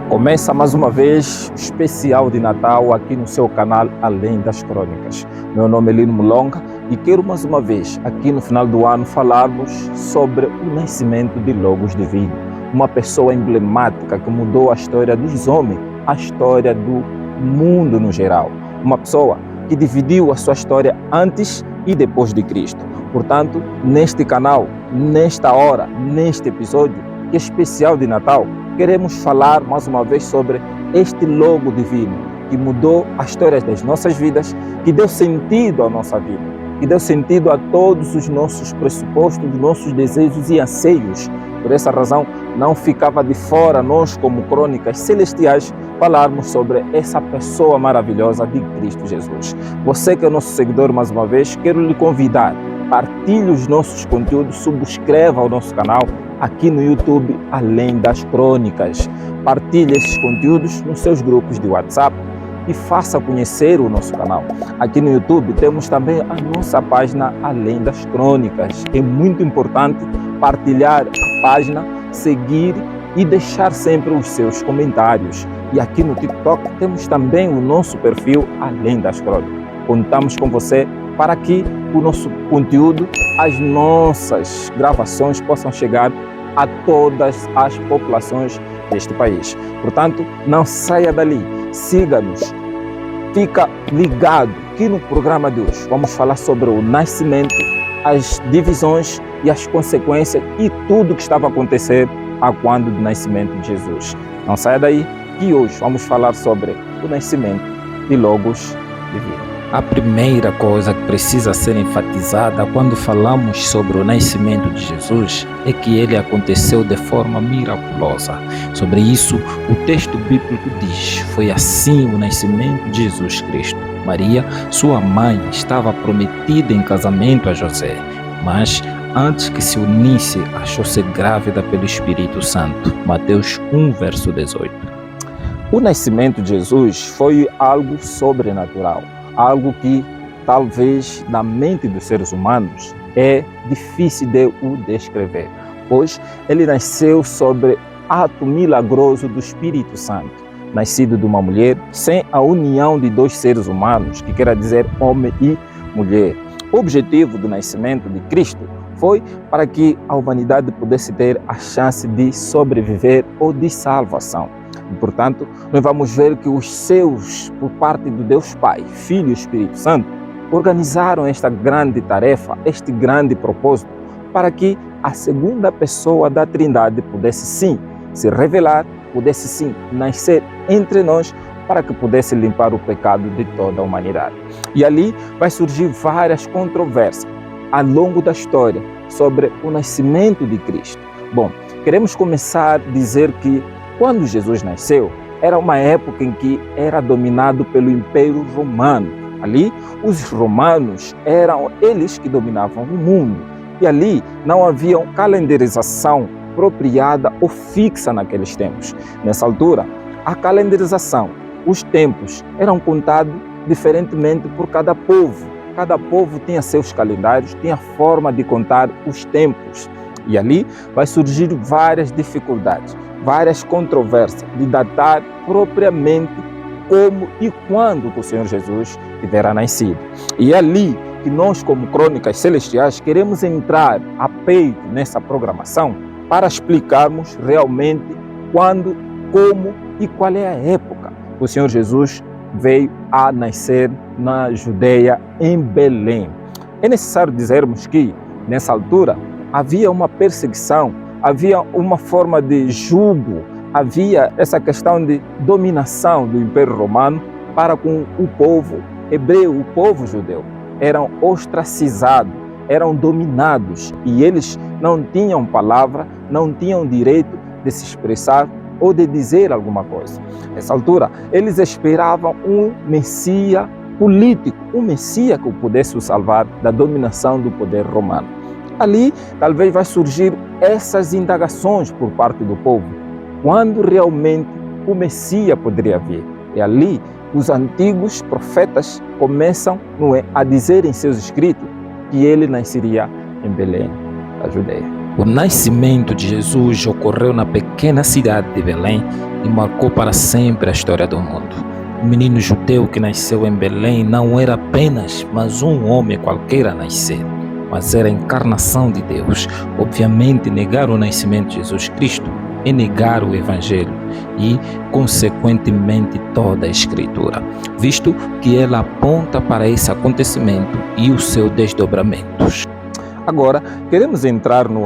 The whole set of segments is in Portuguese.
Começa mais uma vez o especial de Natal aqui no seu canal Além das Crônicas. Meu nome é Lino Mulonga e quero mais uma vez aqui no final do ano falarmos sobre o nascimento de Logos Divino, uma pessoa emblemática que mudou a história dos homens, a história do mundo no geral, uma pessoa que dividiu a sua história antes e depois de Cristo. Portanto, neste canal, nesta hora, neste episódio, que é especial de Natal, queremos falar mais uma vez sobre este Logo Divino que mudou a história das nossas vidas, que deu sentido à nossa vida, que deu sentido a todos os nossos pressupostos, nossos desejos e anseios. Por essa razão, não ficava de fora nós, como Crônicas Celestiais, falarmos sobre essa pessoa maravilhosa de Cristo Jesus. Você que é nosso seguidor, mais uma vez, quero lhe convidar, partilhe os nossos conteúdos, subscreva o nosso canal aqui no YouTube, Além das Crônicas. Partilhe esses conteúdos nos seus grupos de WhatsApp e faça conhecer o nosso canal. Aqui no YouTube temos também a nossa página Além das Crônicas. É muito importante partilhar a página, seguir e deixar sempre os seus comentários. E aqui no TikTok temos também o nosso perfil Além das Crônicas. Contamos com você para que o nosso conteúdo, as nossas gravações possam chegar a todas as populações deste país. Portanto, não saia dali, siga-nos, fica ligado que no programa de hoje vamos falar sobre o nascimento, as divisões e as consequências e tudo o que estava a acontecer a quando do nascimento de Jesus. Não saia daí que hoje vamos falar sobre o nascimento de Logos Divino. A primeira coisa que precisa ser enfatizada quando falamos sobre o nascimento de Jesus é que ele aconteceu de forma miraculosa. Sobre isso, o texto bíblico diz: foi assim o nascimento de Jesus Cristo. Maria, sua mãe, estava prometida em casamento a José, mas antes que se unisse, achou-se grávida pelo Espírito Santo. Mateus 1, verso 18. O nascimento de Jesus foi algo sobrenatural. Algo que talvez na mente dos seres humanos é difícil de o descrever, pois ele nasceu sobre ato milagroso do Espírito Santo, nascido de uma mulher sem a união de dois seres humanos, que quer dizer homem e mulher. O objetivo do nascimento de Cristo foi para que a humanidade pudesse ter a chance de sobreviver ou de salvação. E, portanto, nós vamos ver que os seus, por parte do Deus Pai, Filho e Espírito Santo, organizaram esta grande tarefa, este grande propósito, para que a segunda pessoa da Trindade pudesse sim se revelar, pudesse sim nascer entre nós, para que pudesse limpar o pecado de toda a humanidade. E ali vai surgir várias controvérsias ao longo da história sobre o nascimento de Cristo. Bom, queremos começar a dizer que quando Jesus nasceu, era uma época em que era dominado pelo Império Romano. Ali, os romanos eram eles que dominavam o mundo. E ali não havia calendarização apropriada ou fixa naqueles tempos. Nessa altura, a calendarização, os tempos, eram contados diferentemente por cada povo. Cada povo tinha seus calendários, tinha forma de contar os tempos. E ali vai surgir várias dificuldades, várias controvérsias de datar propriamente como e quando o Senhor Jesus tiverá nascido. E é ali que nós, como Crônicas Celestiais, queremos entrar a peito nessa programação para explicarmos realmente quando, como e qual é a época que o Senhor Jesus veio a nascer na Judeia, em Belém. É necessário dizermos que, nessa altura, havia uma perseguição, havia uma forma de jugo, havia essa questão de dominação do Império Romano para com o povo hebreu, o povo judeu. Eram ostracizados, eram dominados e eles não tinham palavra, não tinham direito de se expressar ou de dizer alguma coisa. Nessa altura, eles esperavam um Messias político, um Messias que pudesse os salvar da dominação do poder romano. Ali, talvez vai surgir essas indagações por parte do povo. Quando realmente o Messias poderia vir? E ali, os antigos profetas começam a dizer em seus escritos que ele nasceria em Belém, da Judeia. O nascimento de Jesus ocorreu na pequena cidade de Belém e marcou para sempre a história do mundo. O menino judeu que nasceu em Belém não era apenas mais um homem qualquer a nascer, mas era a encarnação de Deus. Obviamente, negar o nascimento de Jesus Cristo é negar o Evangelho e, consequentemente, toda a Escritura, visto que ela aponta para esse acontecimento e os seus desdobramentos. Agora, queremos entrar no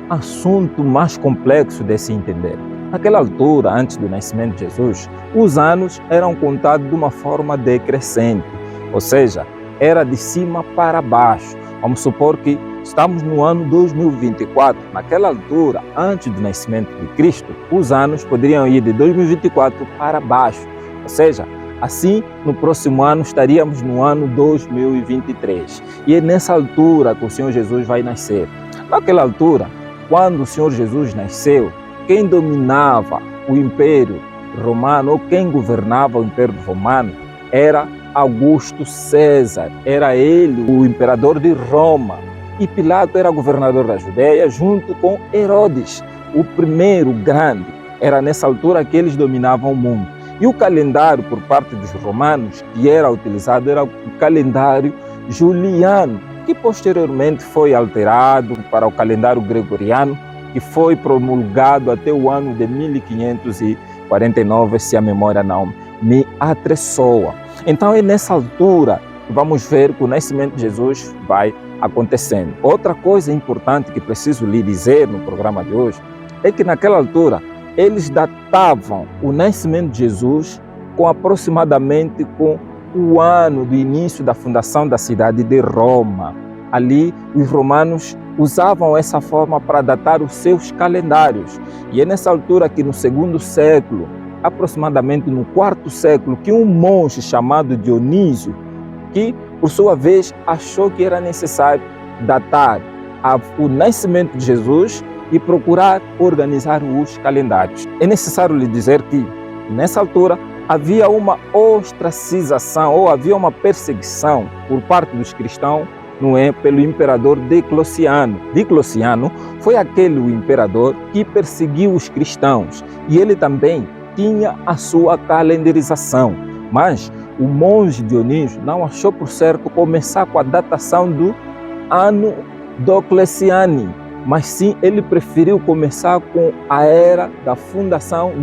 assunto mais complexo de se entender. Naquela altura, antes do nascimento de Jesus, os anos eram contados de uma forma decrescente, ou seja, era de cima para baixo. Vamos supor que estamos no ano 2024. Naquela altura, antes do nascimento de Cristo, os anos poderiam ir de 2024 para baixo, ou seja, assim, no próximo ano estaríamos no ano 2023. E é nessa altura que o Senhor Jesus vai nascer. Naquela altura, quando o Senhor Jesus nasceu, quem dominava o Império Romano, ou quem governava o Império Romano, era Augusto César. Era ele o imperador de Roma. E Pilato era governador da Judeia, junto com Herodes, o primeiro grande. Era nessa altura que eles dominavam o mundo. E o calendário, por parte dos romanos, que era utilizado, era o calendário juliano, que posteriormente foi alterado para o calendário gregoriano, que foi promulgado até o ano de 1549, se a memória não me atressoa. Então é nessa altura que vamos ver que o nascimento de Jesus vai acontecendo. Outra coisa importante que preciso lhe dizer no programa de hoje é que naquela altura eles datavam o nascimento de Jesus aproximadamente com o ano do início da fundação da cidade de Roma. Ali, os romanos usavam essa forma para datar os seus calendários. E é nessa altura que no segundo século, aproximadamente no quarto século, que um monge chamado Dionísio, que por sua vez achou que era necessário datar o nascimento de Jesus e procurar organizar os calendários. É necessário lhe dizer que, nessa altura, havia uma ostracização ou havia uma perseguição por parte dos cristãos, pelo imperador Diocleciano. Diocleciano foi aquele imperador que perseguiu os cristãos e ele também tinha a sua calendarização. Mas o monge Dionísio não achou por certo começar com a datação do ano Diocleciani, mas sim ele preferiu começar com a era da fundação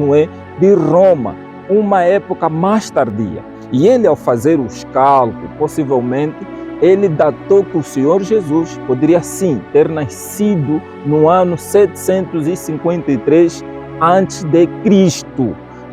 de Roma, uma época mais tardia. E ele, ao fazer os cálculos, possivelmente, ele datou que o Senhor Jesus poderia sim ter nascido no ano 753 a.C.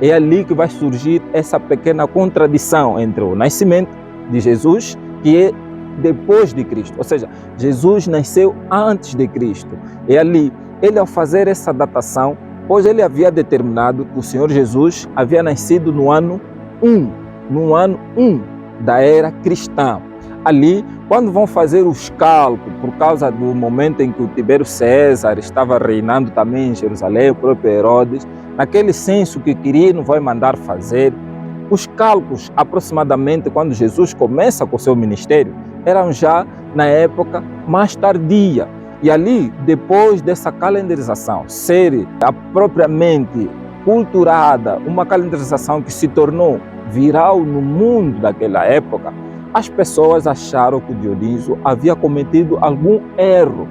É ali que vai surgir essa pequena contradição entre o nascimento de Jesus, que é depois de Cristo, ou seja, Jesus nasceu antes de Cristo. E ali, ele ao fazer essa datação, pois ele havia determinado que o Senhor Jesus havia nascido no ano 1 da era cristã. Ali, quando vão fazer os cálculos, por causa do momento em que o Tibério César estava reinando também em Jerusalém, o próprio Herodes, naquele censo que Quirino vai mandar fazer, os cálculos, aproximadamente, quando Jesus começa com o seu ministério, eram já na época mais tardia. E ali, depois dessa calendarização ser propriamente culturada, uma calendarização que se tornou viral no mundo daquela época, as pessoas acharam que Dionísio havia cometido algum erro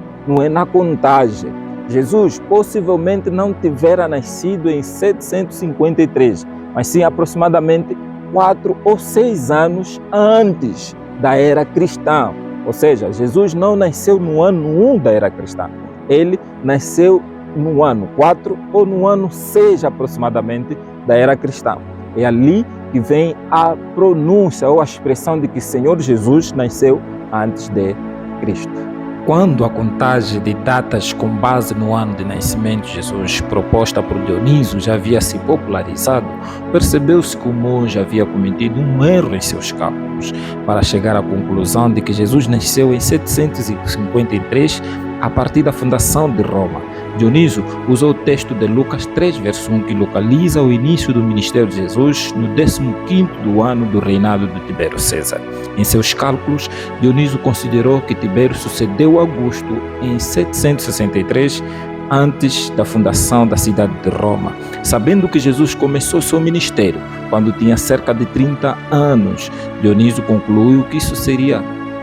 na contagem. Jesus possivelmente não tivera nascido em 753, mas sim aproximadamente 4 ou 6 anos antes da era cristã. Ou seja, Jesus não nasceu no ano 1 da era cristã. Ele nasceu no ano 4 ou no ano 6 aproximadamente da era cristã. É ali que vem a pronúncia ou a expressão de que Senhor Jesus nasceu antes de Cristo. Quando a contagem de datas com base no ano de nascimento de Jesus proposta por Dionísio já havia se popularizado, percebeu-se que o monge havia cometido um erro em seus cálculos para chegar à conclusão de que Jesus nasceu em 753 a partir da fundação de Roma. Dioniso usou o texto de Lucas 3, verso 1, que localiza o início do ministério de Jesus no 15º do ano do reinado de Tibério César. Em seus cálculos, Dioniso considerou que Tibério sucedeu Augusto em 763, antes da fundação da cidade de Roma. Sabendo que Jesus começou seu ministério quando tinha cerca de 30 anos, Dioniso concluiu que isso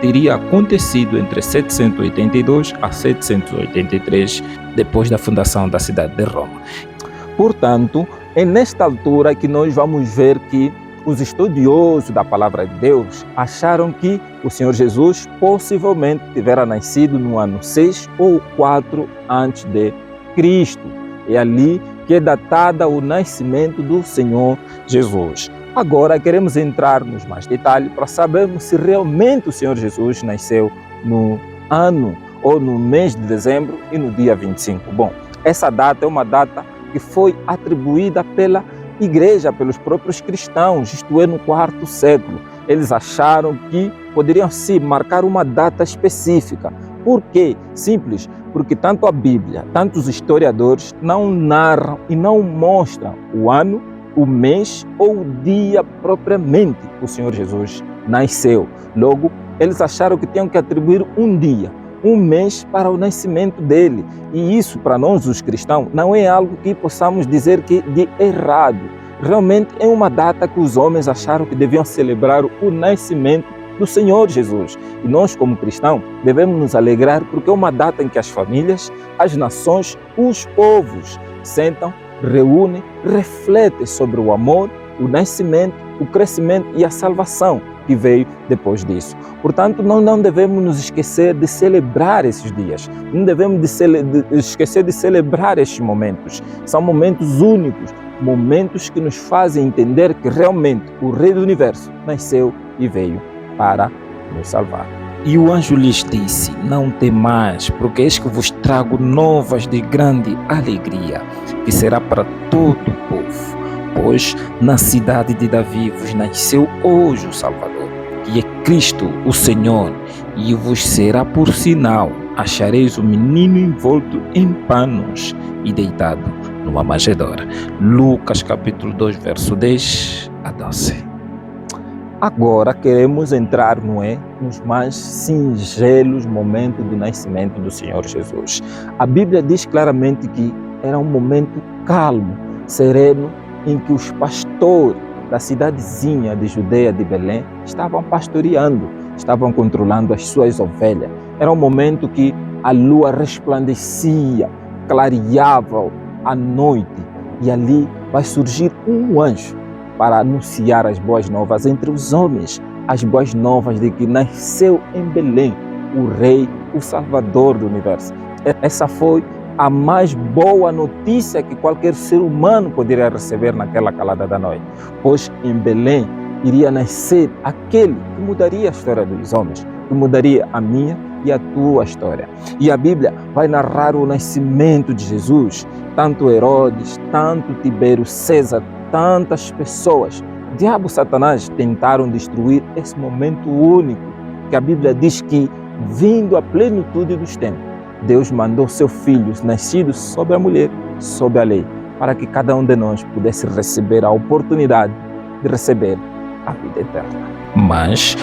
teria acontecido entre 782 a 783, depois da fundação da cidade de Roma. Portanto, é nesta altura que nós vamos ver que os estudiosos da palavra de Deus acharam que o Senhor Jesus possivelmente tivera nascido no ano 6 ou 4 antes de Cristo. É ali que é datada o nascimento do Senhor Jesus. Agora queremos entrar nos mais detalhes para sabermos se realmente o Senhor Jesus nasceu no ano ou no mês de dezembro e no dia 25. Bom, essa data é uma data que foi atribuída pela igreja, pelos próprios cristãos, isto é, no quarto século. Eles acharam que poderiam sim marcar uma data específica. Por quê? Simples, porque tanto a Bíblia, tanto os historiadores não narram e não mostram o ano, o mês ou o dia propriamente que o Senhor Jesus nasceu. Logo, eles acharam que tinham que atribuir um dia, um mês para o nascimento dele. E isso, para nós, os cristãos, não é algo que possamos dizer que de errado. Realmente é uma data que os homens acharam que deviam celebrar o nascimento do Senhor Jesus. E nós, como cristãos, devemos nos alegrar porque é uma data em que as famílias, as nações, os povos sentam, reúnem, refletem sobre o amor, o nascimento, o crescimento e a salvação que veio depois disso. Portanto, nós não devemos nos esquecer de celebrar esses dias, não devemos esquecer de celebrar estes momentos. São momentos únicos, momentos que nos fazem entender que realmente o Rei do Universo nasceu e veio para nos salvar. E o anjo lhes disse: não temais, porque eis que vos trago novas de grande alegria, que será para todo o povo. Pois na cidade de Davi vos nasceu hoje o Salvador, que é Cristo o Senhor, e vos será por sinal: achareis o menino envolto em panos e deitado numa manjedoura. Lucas capítulo 2, verso 10 a 12. Agora queremos entrar, nos mais singelos momentos do nascimento do Senhor Jesus. A Bíblia diz claramente que era um momento calmo, sereno, em que os pastores da cidadezinha de Judeia de Belém estavam pastoreando, estavam controlando as suas ovelhas. Era um momento que a lua resplandecia, clareava a noite, e ali vai surgir um anjo para anunciar as boas novas entre os homens, as boas novas de que nasceu em Belém o Rei, o Salvador do Universo. Essa foi a mais boa notícia que qualquer ser humano poderia receber naquela calada da noite, pois em Belém iria nascer aquele que mudaria a história dos homens, que mudaria a minha e a tua história. E a Bíblia vai narrar o nascimento de Jesus. Tanto Herodes, tanto Tibério César, tantas pessoas, diabo e Satanás tentaram destruir esse momento único, que a Bíblia diz que, vindo à plenitude dos tempos, Deus mandou seu Filho, nascido sob a mulher, sob a lei, para que cada um de nós pudesse receber a oportunidade de receber a vida eterna. Mas,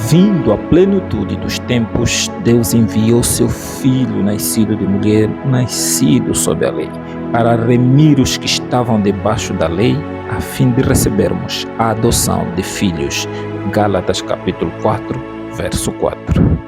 vindo à plenitude dos tempos, Deus enviou seu Filho, nascido de mulher, nascido sob a lei, para remir os que estavam debaixo da lei, a fim de recebermos a adoção de filhos. Gálatas capítulo 4, verso 4.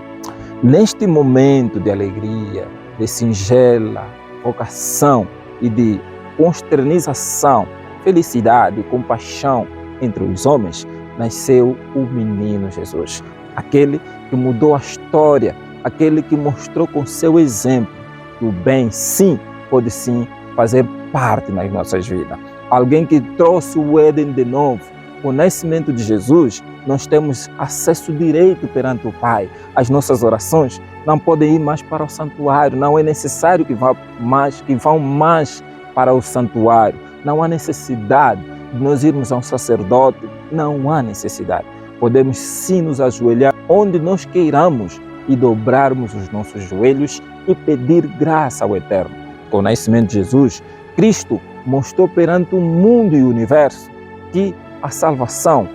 Neste momento de alegria, de singela vocação e de consternização, felicidade e compaixão entre os homens, nasceu o menino Jesus, aquele que mudou a história, aquele que mostrou com seu exemplo que o bem sim pode sim fazer parte nas nossas vidas. Alguém que trouxe o Éden de novo. Com o nascimento de Jesus, nós temos acesso direto perante o Pai. As nossas orações não podem ir mais para o santuário, não é necessário que vão mais para o santuário. Não há necessidade de nós irmos a um sacerdote, não há necessidade. Podemos sim nos ajoelhar onde nós queiramos e dobrarmos os nossos joelhos e pedir graça ao Eterno. Com o nascimento de Jesus, Cristo mostrou perante o mundo e o universo que a salvação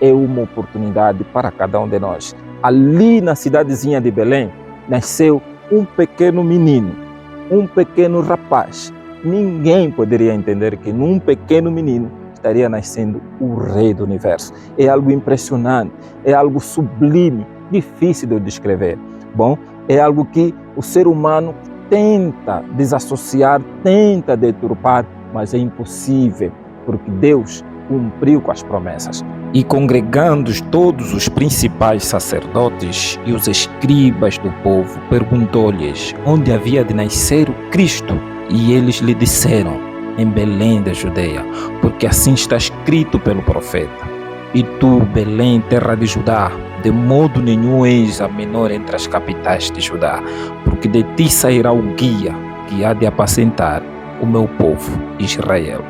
é uma oportunidade para cada um de nós. Ali na cidadezinha de Belém, nasceu um pequeno menino, um pequeno rapaz. Ninguém poderia entender que num pequeno menino estaria nascendo o Rei do Universo. É algo impressionante, é algo sublime, difícil de eu descrever. Bom, é algo que o ser humano tenta desassociar, tenta deturpar, mas é impossível, porque Deus cumpriu com as promessas. E congregando todos os principais sacerdotes e os escribas do povo, perguntou-lhes onde havia de nascer o Cristo. E eles lhe disseram, em Belém da Judeia, porque assim está escrito pelo profeta. E tu, Belém, terra de Judá, de modo nenhum és a menor entre as capitais de Judá, porque de ti sairá o guia que há de apacentar o meu povo, Israel.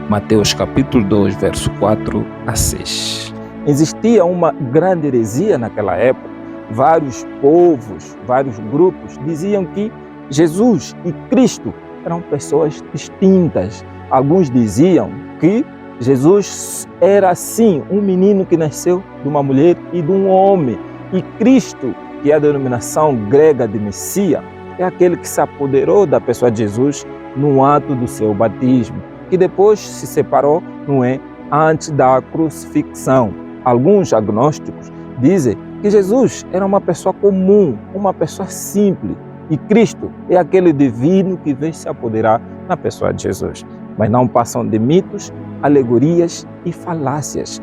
Mateus capítulo 2, verso 4 a 6. Existia uma grande heresia naquela época. Vários povos, vários grupos diziam que Jesus e Cristo eram pessoas distintas. Alguns diziam que Jesus era sim um menino que nasceu de uma mulher e de um homem. E Cristo, que é a denominação grega de Messias, é aquele que se apoderou da pessoa de Jesus no ato do seu batismo, que depois se separou, não é, antes da crucifixão. Alguns agnósticos dizem que Jesus era uma pessoa comum, uma pessoa simples, e Cristo é aquele divino que veio se apoderar na pessoa de Jesus. Mas não passam de mitos, alegorias e falácias.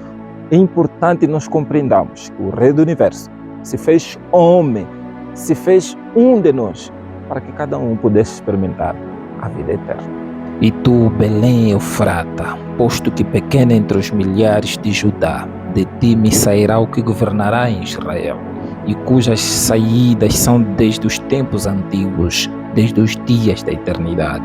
É importante nós compreendermos que o Rei do Universo se fez homem, se fez um de nós, para que cada um pudesse experimentar a vida eterna. E tu, Belém Eufrata, posto que pequena entre os milhares de Judá, de ti me sairá o que governará em Israel, e cujas saídas são desde os tempos antigos, desde os dias da eternidade.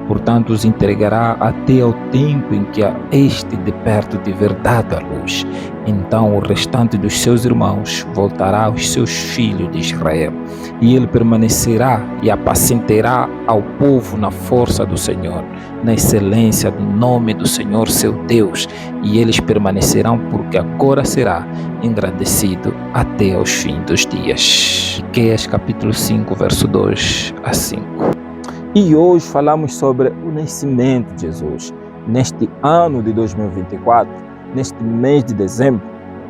Portanto, os entregará até ao tempo em que este de perto tiver dado a luz. Então o restante dos seus irmãos voltará aos seus filhos de Israel, e ele permanecerá e apacentará ao povo na força do Senhor, na excelência do nome do Senhor seu Deus, e eles permanecerão porque agora será engrandecido até aos fins dos dias. Miqueias capítulo 5, verso 2 a 5. E hoje falamos sobre o nascimento de Jesus. Neste ano de 2024, neste mês de dezembro,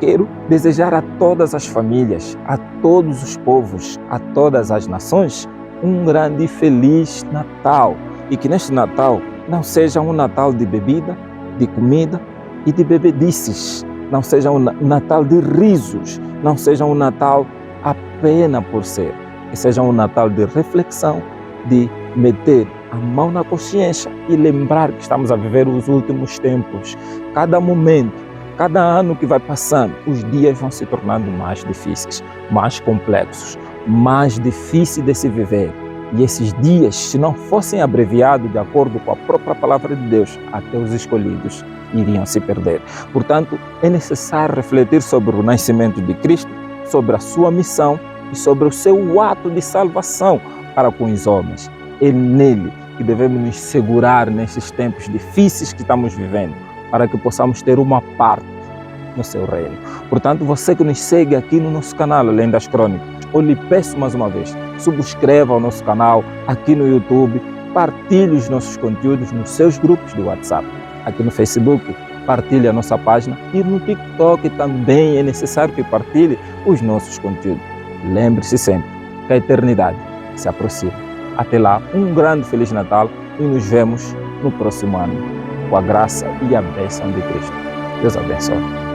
quero desejar a todas as famílias, a todos os povos, a todas as nações, um grande e feliz Natal. E que neste Natal não seja um Natal de bebida, de comida e de bebedices. Não seja um Natal de risos, não seja um Natal apenas por ser. Que seja um Natal de reflexão, de meter a mão na consciência e lembrar que estamos a viver os últimos tempos. Cada momento, cada ano que vai passando, os dias vão se tornando mais difíceis, mais complexos, mais difíceis de se viver. E esses dias, se não fossem abreviados de acordo com a própria palavra de Deus, até os escolhidos iriam se perder. Portanto, é necessário refletir sobre o nascimento de Cristo, sobre a sua missão e sobre o seu ato de salvação para com os homens. É nele que devemos nos segurar nesses tempos difíceis que estamos vivendo, para que possamos ter uma parte no seu reino. Portanto, você que nos segue aqui no nosso canal Além das Crônicas, eu lhe peço mais uma vez, subscreva o nosso canal aqui no YouTube, partilhe os nossos conteúdos nos seus grupos de WhatsApp. Aqui no Facebook, partilhe a nossa página, e no TikTok também é necessário que partilhe os nossos conteúdos. Lembre-se sempre que a eternidade se aproxima. Até lá, um grande Feliz Natal e nos vemos no próximo ano, com a graça e a bênção de Cristo. Deus abençoe.